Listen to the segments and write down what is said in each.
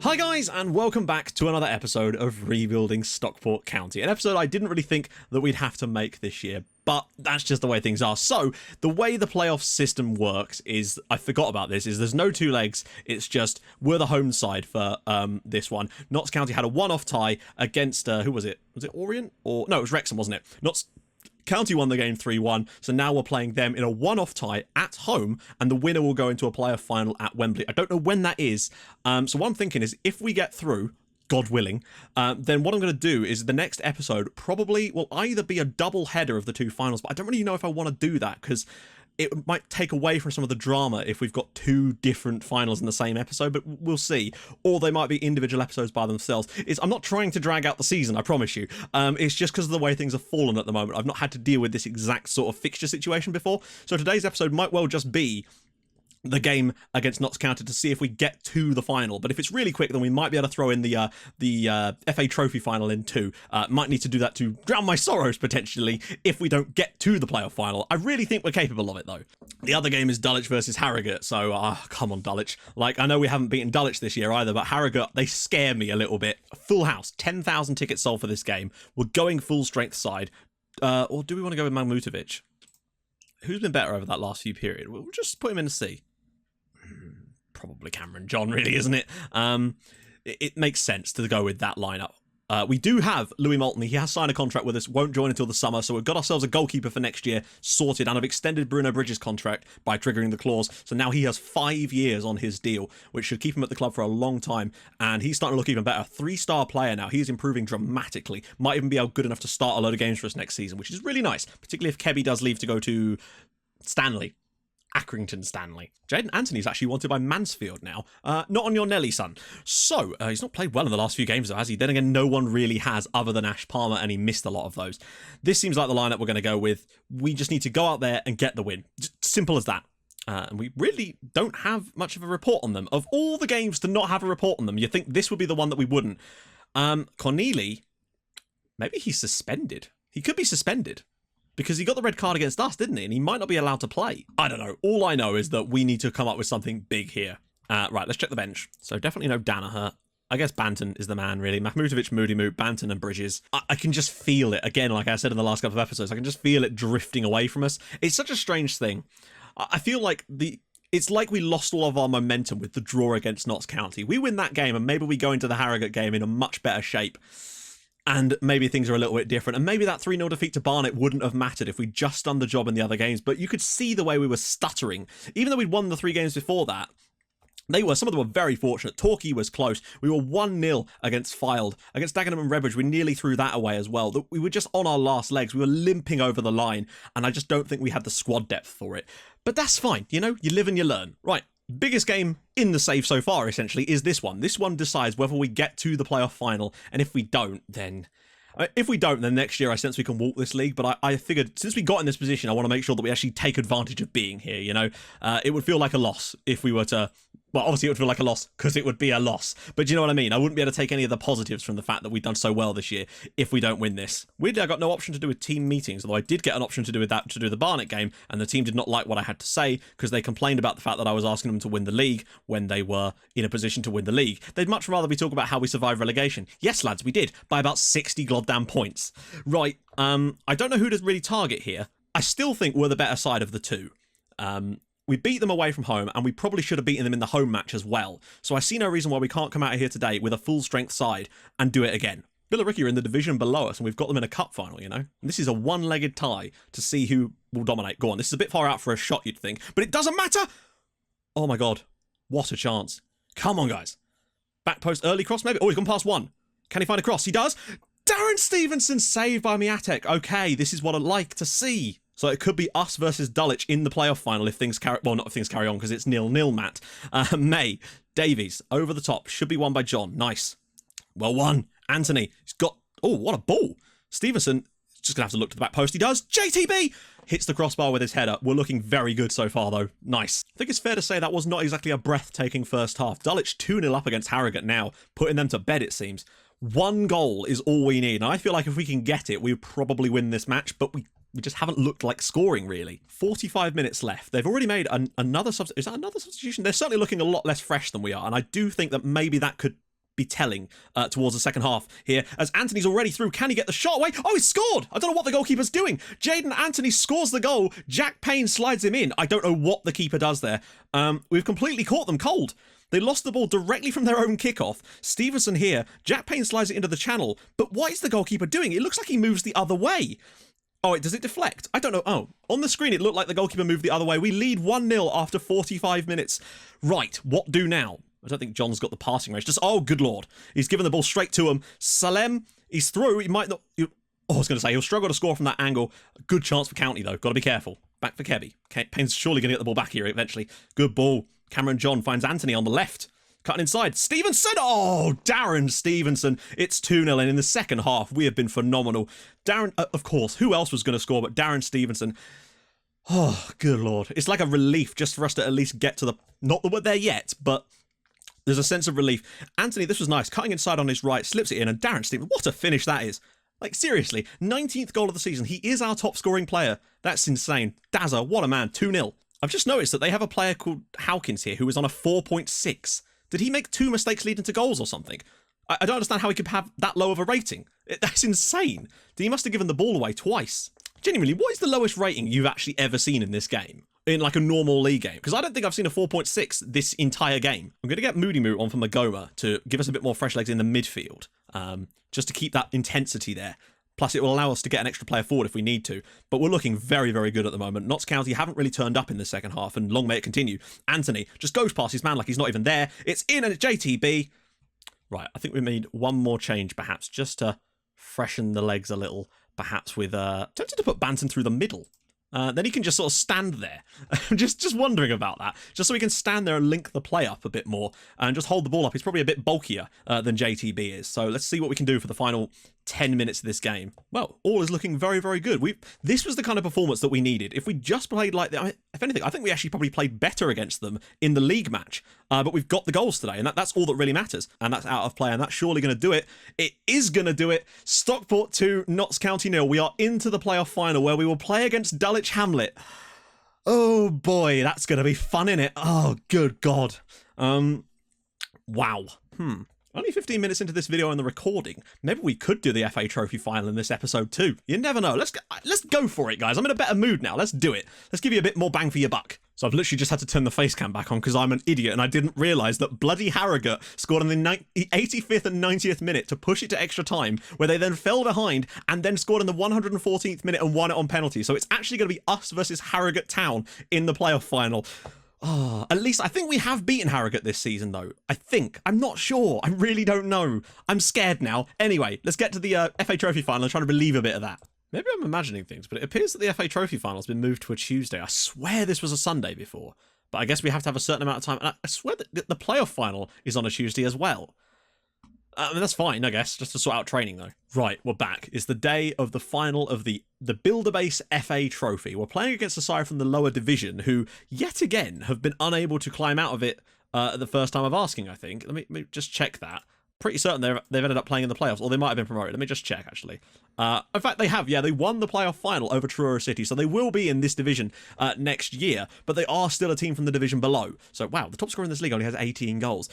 Hi guys, and welcome back to another episode of Rebuilding Stockport County. An episode I didn't really think that we'd have to make this year, but that's just the way things are. So, the way the playoff system works is, I forgot about this, is there's no two legs, it's just, we're the home side for this one. Notts County had a one-off tie against, who was it? Was it Orient? Or, no, it was Wrexham, wasn't it? Notts County won the game 3-1, so now we're playing them in a one-off tie at home, and the winner will go into a playoff final at Wembley. I don't know when that is, so what I'm thinking is if we get through, God willing, then what I'm going to do is the next episode probably will either be a double header of the two finals, but I don't really know if I want to do that, because it might take away from some of the drama if we've got two different finals in the same episode, but we'll see. Or they might be individual episodes by themselves. I'm not trying to drag out the season, I promise you. It's just because of the way things have fallen at the moment. I've not had to deal with this exact sort of fixture situation before. So today's episode might well just be the game against Notts County to see if we get to the final. But if it's really quick, then we might be able to throw in the FA Trophy final in too. Might need to do that to drown my sorrows, potentially, if we don't get to the playoff final. I really think we're capable of it, though. The other game is Dulwich versus Harrogate, so come on, Dulwich. Like, I know we haven't beaten Dulwich this year either, but Harrogate, they scare me a little bit. Full house, 10,000 tickets sold for this game. We're going full strength side. Or do we want to go with Magmutovic? Who's been better over that last few period? We'll just put him in a C. Probably Cameron John, really, isn't it? It makes sense to go with that lineup. We do have Louis Moulton. He has signed a contract with us, won't join until the summer, so we've got ourselves a goalkeeper for next year sorted, and I've extended Bruno Bridges' contract by triggering the clause, so now he has 5 years on his deal, which should keep him at the club for a long time, and he's starting to look even better. 3-star player now. He's improving dramatically. Might even be good enough to start a load of games for us next season, which is really nice, particularly if Kebby does leave to go to Stanley. Accrington Stanley. Jaden Anthony's actually wanted by Mansfield now. Not on your Nelly, son. So, he's not played well in the last few games, though, has he? Then again, no one really has other than Ash Palmer, and he missed a lot of those. This seems like the lineup we're going to go with. We just need to go out there and get the win. Just simple as that. And we really don't have much of a report on them. Of all the games to not have a report on them, you'd think this would be the one that we wouldn't. Corneli, maybe he's suspended. He could be suspended. Because he got the red card against us, didn't he? And he might not be allowed to play. I don't know. All I know is that we need to come up with something big here. Right, let's check the bench. So definitely no Danaher. I guess Banton is the man, really. Mahmutovic, Moody Moot, Banton and Bridges. I can just feel it. Again, like I said in the last couple of episodes, I can just feel it drifting away from us. It's such a strange thing. I feel like it's like we lost all of our momentum with the draw against Notts County. We win that game and maybe we go into the Harrogate game in a much better shape. And maybe things are a little bit different. And maybe that 3-0 defeat to Barnet wouldn't have mattered if we'd just done the job in the other games. But you could see the way we were stuttering. Even though we'd won the 3 games before that, some of them were very fortunate. Torquay was close. We were 1-0 against Fylde. Against Dagenham and Redbridge, we nearly threw that away as well. We were just on our last legs. We were limping over the line. And I just don't think we had the squad depth for it. But that's fine. You know, you live and you learn. Right. Biggest game in the save so far, essentially, is this one. This one decides whether we get to the playoff final, and if we don't, then next year I sense we can walk this league, but I figured since we got in this position, I want to make sure that we actually take advantage of being here, you know? It would feel like a loss if we were to... Well, obviously it would feel like a loss because it would be a loss. But do you know what I mean? I wouldn't be able to take any of the positives from the fact that we've done so well this year if we don't win this. Weirdly, I got no option to do with team meetings, although I did get an option to do with that, to do the Barnet game, and the team did not like what I had to say because they complained about the fact that I was asking them to win the league when they were in a position to win the league. They'd much rather be talking about how we survived relegation. Yes, lads, we did, by about 60 goddamn points. Right, I don't know who to really target here. I still think we're the better side of the two. We beat them away from home, and we probably should have beaten them in the home match as well. So I see no reason why we can't come out of here today with a full-strength side and do it again. Billericay are in the division below us, and we've got them in a cup final, you know? And this is a one-legged tie to see who will dominate. Go on, this is a bit far out for a shot, you'd think, but it doesn't matter! Oh my god, what a chance. Come on, guys. Back post, early cross, maybe? Oh, he's gone past one. Can he find a cross? He does! Darren Stevenson saved by Miatek. Okay, this is what I'd like to see. So it could be us versus Dulwich in the playoff final if things carry... Well, not if things carry on, because it's 0-0, Matt. May. Davies. Over the top. Should be won by John. Nice. Well won. Anthony. He's got... Oh, what a ball. Stevenson. Just going to have to look to the back post. He does. JTB! Hits the crossbar with his header. We're looking very good so far, though. Nice. I think it's fair to say that was not exactly a breathtaking first half. Dulwich 2-0 up against Harrogate now. Putting them to bed, it seems. 1 goal is all we need. And I feel like if we can get it, we would probably win this match. But we just haven't looked like scoring, really. 45 minutes left. They've already made another substitution. Is that another substitution? They're certainly looking a lot less fresh than we are. And I do think that maybe that could be telling towards the second half here, as Anthony's already through. Can he get the shot away? Oh, he's scored! I don't know what the goalkeeper's doing. Jaden Anthony scores the goal. Jack Payne slides him in. I don't know what the keeper does there. We've completely caught them cold. They lost the ball directly from their own kickoff. Stevenson here. Jack Payne slides it into the channel. But what is the goalkeeper doing? It looks like he moves the other way. Oh, wait, does it deflect? I don't know. Oh, on the screen, it looked like the goalkeeper moved the other way. We lead 1-0 after 45 minutes. Right, what do now? I don't think John's got the passing range. Just, oh, good lord. He's given the ball straight to him. Salem, he's through. He might not... I was going to say, he'll struggle to score from that angle. Good chance for County, though. Got to be careful. Back for Kebby. Payne's surely going to get the ball back here eventually. Good ball. Cameron John finds Anthony on the left. Cutting inside. Stevenson! Oh, Darren Stevenson. It's 2-0, and in the second half, we have been phenomenal. Darren, of course, who else was going to score but Darren Stevenson? Oh, good lord. It's like a relief just for us to at least get to the... Not that we're there yet, but there's a sense of relief. Anthony, this was nice. Cutting inside on his right, slips it in, and Darren Stevenson, what a finish that is. Like, seriously, 19th goal of the season. He is our top scoring player. That's insane. Dazza, what a man. 2-0. I've just noticed that they have a player called Hawkins here who is on a 4.6. Did he make 2 mistakes leading to goals or something? I don't understand how he could have that low of a rating. That's insane. He must have given the ball away twice. Genuinely, what is the lowest rating you've actually ever seen in this game? In like a normal league game? Because I don't think I've seen a 4.6 this entire game. I'm going to get Moody Moot on for Magoma to give us a bit more fresh legs in the midfield. Just to keep that intensity there. Plus, it will allow us to get an extra player forward if we need to. But we're looking very, very good at the moment. Notts County haven't really turned up in the second half, and long may it continue. Anthony just goes past his man like he's not even there. It's in, and it's JTB. Right, I think we need one more change, perhaps, just to freshen the legs a little. Perhaps with... tempted to put Banton through the middle. Then he can just sort of stand there. I'm just wondering about that. Just so he can stand there and link the play up a bit more and just hold the ball up. He's probably a bit bulkier than JTB is. So let's see what we can do for the final 10 minutes of this game. Well, all is looking very, very good. This was the kind of performance that we needed. If we just played like that, if anything, I think we actually probably played better against them in the league match. But we've got the goals today, and that's all that really matters. And that's out of play, and that's surely going to do it. It is going to do it. Stockport 2, Notts County 0. We are into the playoff final where we will play against Dulwich Hamlet. Oh boy, that's going to be fun, innit? Oh, good God. Wow. Only 15 minutes into this video and the recording. Maybe we could do the FA Trophy final in this episode too. You never know. Let's go for it, guys. I'm in a better mood now. Let's do it. Let's give you a bit more bang for your buck. So I've literally just had to turn the face cam back on because I'm an idiot and I didn't realise that bloody Harrogate scored in the 85th and 90th minute to push it to extra time, where they then fell behind and then scored in the 114th minute and won it on penalty. So it's actually going to be us versus Harrogate Town in the playoff final. Oh, at least I think we have beaten Harrogate this season, though. I think. I'm not sure. I really don't know. I'm scared now. Anyway, let's get to the FA Trophy final and try to relieve a bit of that. Maybe I'm imagining things, but it appears that the FA Trophy final has been moved to a Tuesday. I swear this was a Sunday before, but I guess we have to have a certain amount of time. And I swear that the playoff final is on a Tuesday as well. I mean, that's fine, I guess, just to sort out training, though. Right, we're back. It's the day of the final of the Builder-Base FA Trophy. We're playing against a side from the lower division who, yet again, have been unable to climb out of it at the first time of asking, I think. Let me just check that. Pretty certain they've ended up playing in the playoffs, or they might have been promoted. Let me just check, actually. In fact, they have. Yeah, they won the playoff final over Truro City, so they will be in this division next year, but they are still a team from the division below. So, wow, the top scorer in this league only has 18 goals.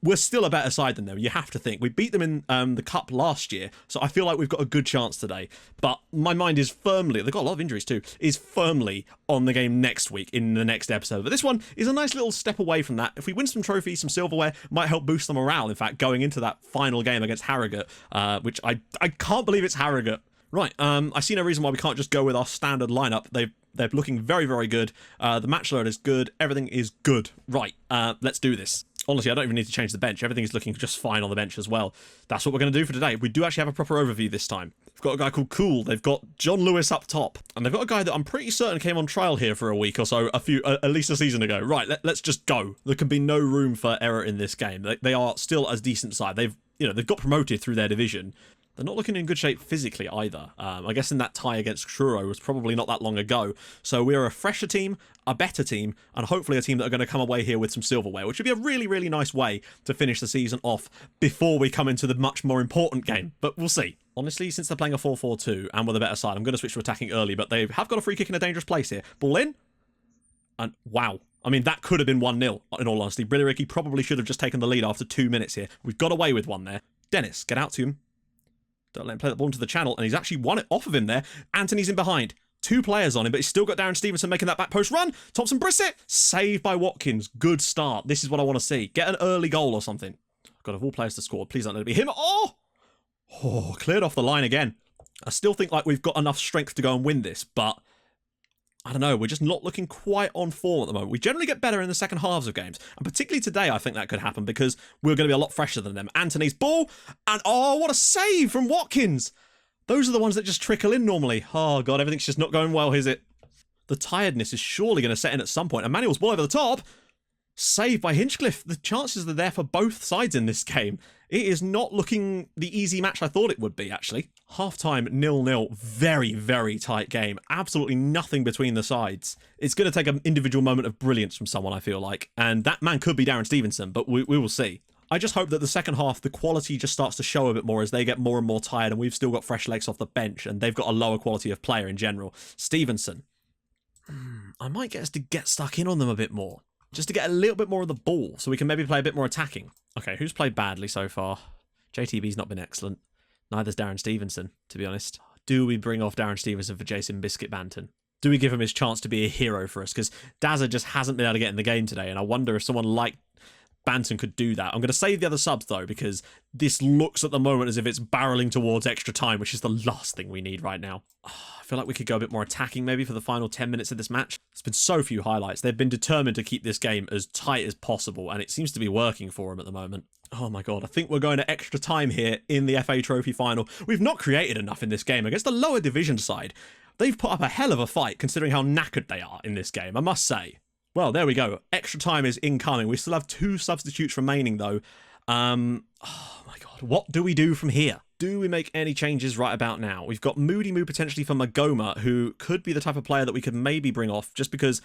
We're still a better side than them, you have to think. We beat them in the Cup last year, so I feel like we've got a good chance today. But my mind is firmly, they've got a lot of injuries too, is firmly on the game next week in the next episode. But this one is a nice little step away from that. If we win some trophies, some silverware, might help boost the morale, in fact, going into that final game against Harrogate, which I can't believe it's Harrogate. Right, I see no reason why we can't just go with our standard lineup. They're looking very, very good. The match load is good. Everything is good. Right, let's do this. Honestly, I don't even need to change the bench. Everything is looking just fine on the bench as well. That's what we're going to do for today. We do actually have a proper overview this time. We've got a guy called Cool. They've got John Lewis up top. And they've got a guy that I'm pretty certain came on trial here for a week or so, at least a season ago. Right, let's just go. There can be no room for error in this game. They are still a decent side. They've got promoted through their division. They're not looking in good shape physically either. I guess in that tie against Truro was probably not that long ago. So we're a fresher team, a better team, and hopefully a team that are going to come away here with some silverware, which would be a really, really nice way to finish the season off before we come into the much more important game. But we'll see. Honestly, since they're playing a 4-4-2 and with a better side, I'm going to switch to attacking early, but they have got a free kick in a dangerous place here. Ball in. And wow. I mean, that could have been 1-0, in all honesty. Billericay probably should have just taken the lead after 2 minutes here. We've got away with one there. Dennis, get out to him. Don't let him play the ball into the channel, and he's actually won it off of him there. Anthony's in behind. 2 players on him, but he's still got Darren Stevenson making that back post run. Thompson Brissett, saved by Watkins. Good start. This is what I want to see. Get an early goal or something. God, of all players to score, please don't let it be him. Oh, cleared off the line again. I still think like we've got enough strength to go and win this, but I don't know. We're just not looking quite on form at the moment. We generally get better in the second halves of games, and particularly today I think that could happen because we're going to be a lot fresher than them. Anthony's ball, and oh, what a save from Watkins. Those are the ones that just trickle in normally. Oh, God, everything's just not going well, is it? The tiredness is surely going to set in at some point. Emmanuel's ball over the top. Saved by Hinchcliffe. The chances are there for both sides in this game. It is not looking the easy match I thought it would be, actually. Half-time, 0-0. Very, very tight game. Absolutely nothing between the sides. It's going to take an individual moment of brilliance from someone, I feel like. And that man could be Darren Stevenson, but we will see. I just hope that the second half, the quality just starts to show a bit more as they get more and more tired, and we've still got fresh legs off the bench, and they've got a lower quality of player in general. Stevenson. I might get us to get stuck in on them a bit more, just to get a little bit more of the ball, so we can maybe play a bit more attacking. Okay, who's played badly so far? JTB's not been excellent. Neither's Darren Stevenson, to be honest. Do we bring off Darren Stevenson for Jason Biscuit Banton? Do we give him his chance to be a hero for us? Because Dazza just hasn't been able to get in the game today, and I wonder if someone like Banton could do that. I'm going to save the other subs, though, because this looks at the moment as if it's barreling towards extra time, which is the last thing we need right now. I feel like we could go a bit more attacking, maybe, for the final 10 minutes of this match. There's been so few highlights. They've been determined to keep this game as tight as possible, and it seems to be working for them at the moment. Oh my God, I think we're going to extra time here in the FA Trophy final. We've not created enough in this game against the lower division side. They've put up a hell of a fight, considering how knackered they are in this game, I must say. Well, there we go. Extra time is incoming. We still have 2 substitutes remaining, though. Oh my God. What do we do from here? Do we make any changes right about now? We've got Moody Moo potentially for Magoma, who could be the type of player that we could maybe bring off just because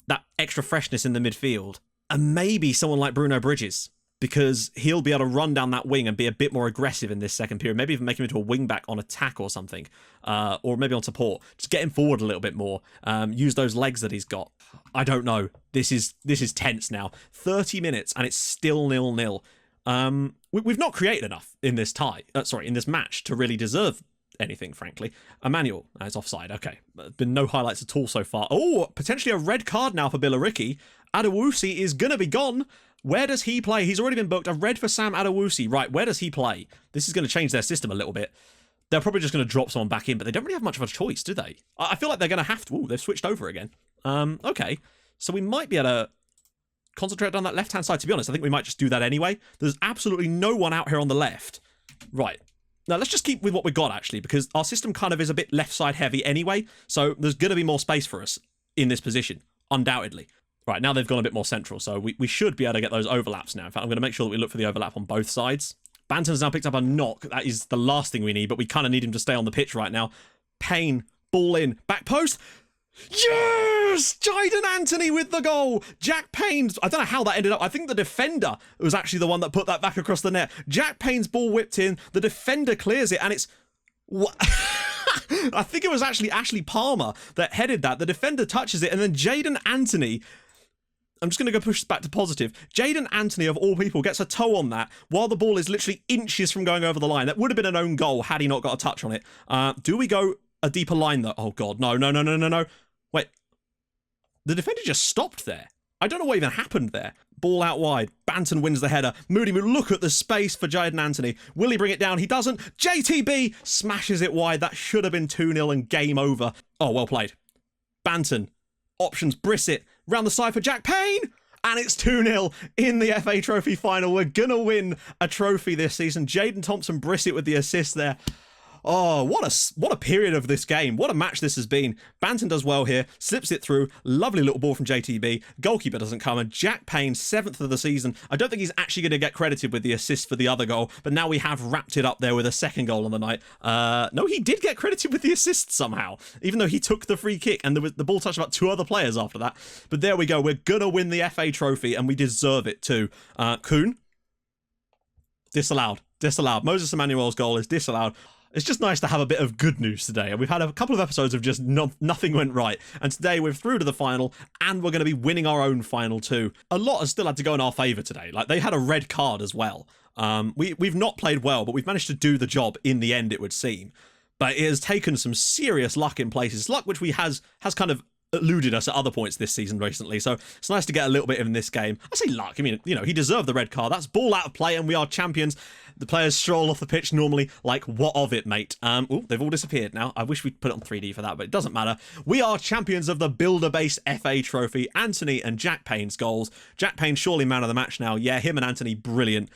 that extra freshness in the midfield. And maybe someone like Bruno Bridges, because he'll be able to run down that wing and be a bit more aggressive in this second period. Maybe even make him into a wing back on attack or something. Or maybe on support. Just get him forward a little bit more. Use those legs that he's got. I don't know. This is tense now. 30 minutes and it's still 0-0. We've not created enough in this in this match to really deserve anything, frankly. Emmanuel, it's offside. Okay. Been no highlights at all so far. Oh, potentially a red card now for Billericay. Adewusi is going to be gone. Where does he play? He's already been booked. A red for Sam Adewusi. Right, where does he play? This is going to change their system a little bit. They're probably just going to drop someone back in, but they don't really have much of a choice, do they? I feel like they're going to have to. Ooh, they've switched over again. Okay. So we might be able to concentrate on that left-hand side. To be honest, I think we might just do that anyway. There's absolutely no one out here on the left. Right. Now, let's just keep with what we got, actually, because our system kind of is a bit left-side heavy anyway, so there's going to be more space for us in this position, undoubtedly. Right, now they've gone a bit more central, so we should be able to get those overlaps now. In fact, I'm going to make sure that we look for the overlap on both sides. Banton's now picked up a knock. That is the last thing we need, but we kind of need him to stay on the pitch right now. Payne, ball in, back post. Yes! Jaden Anthony with the goal. Jack Payne's, I don't know how that ended up. I think the defender was actually the one that put that back across the net. Jack Payne's ball whipped in. The defender clears it, and it's... What? I think it was actually Ashley Palmer that headed that. The defender touches it, and then Jaden Anthony... I'm just going to go push this back to positive. Jaden Anthony, of all people, gets a toe on that while the ball is literally inches from going over the line. That would have been an own goal had he not got a touch on it. Do we go a deeper line, though? Oh, God. No. Wait. The defender just stopped there. I don't know what even happened there. Ball out wide. Banton wins the header. Moody Moo, look at the space for Jaden Anthony. Will he bring it down? He doesn't. JTB smashes it wide. That should have been 2-0 and game over. Oh, well played. Banton. Options, Brissett. Round the side for Jack Payne. And it's 2-0 in the FA Trophy final. We're going to win a trophy this season. Jaden Thompson Brissett with the assist there. Oh, what a period of this game. What a match this has been. Banton does well here. Slips it through. Lovely little ball from JTB. Goalkeeper doesn't come. And Jack Payne, 7th of the season. I don't think he's actually going to get credited with the assist for the other goal. But now we have wrapped it up there with a second goal on the night. No, he did get credited with the assist somehow. Even though he took the free kick. And the ball touched about 2 other players after that. But there we go. We're going to win the FA Trophy. And we deserve it too. Kuhn. Disallowed. Moses Emmanuel's goal is disallowed. It's just nice to have a bit of good news today. And we've had a couple of episodes of just nothing went right. And today we're through to the final, and we're going to be winning our own final too. A lot has still had to go in our favour today. Like, they had a red card as well. We've not played well, but we've managed to do the job in the end, it would seem. But it has taken some serious luck in places. Luck which has kind of eluded us at other points this season recently, so it's nice to get a little bit in this game. I say luck, I mean, you know, he deserved the red card. That's ball out of play and we are champions. The players stroll off the pitch normally like, what of it, mate? Oh, they've all disappeared now. I wish we'd put it on 3D for that, but it doesn't matter. We are champions of the builder-based FA trophy. Anthony and Jack Payne's goals. Jack Payne surely man of the match now. Yeah, him and Anthony, brilliant.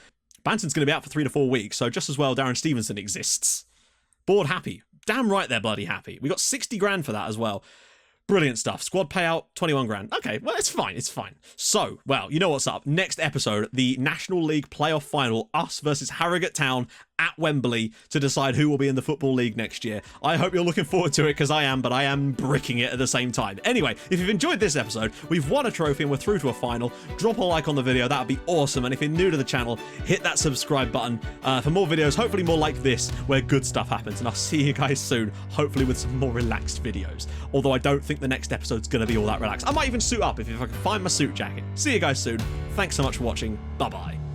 Banton's going to be out for 3 to 4 weeks, so just as well Darren Stevenson exists. Board happy. Damn right they're bloody happy. We got 60 grand for that as well. Brilliant stuff. Squad payout, 21 grand. Okay, well, it's fine. It's fine. So, well, you know what's up. Next episode, the National League playoff final, us versus Harrogate Town at Wembley to decide who will be in the Football League next year. I hope you're looking forward to it, because I am, but I am bricking it at the same time. Anyway, if you've enjoyed this episode, we've won a trophy and we're through to a final, drop a like on the video. That would be awesome. And if you're new to the channel, hit that subscribe button for more videos, hopefully more like this, where good stuff happens. And I'll see you guys soon, hopefully with some more relaxed videos. Although I don't think the next episode's going to be all that relaxed. I might even suit up if I can find my suit jacket. See you guys soon. Thanks so much for watching. Bye-bye.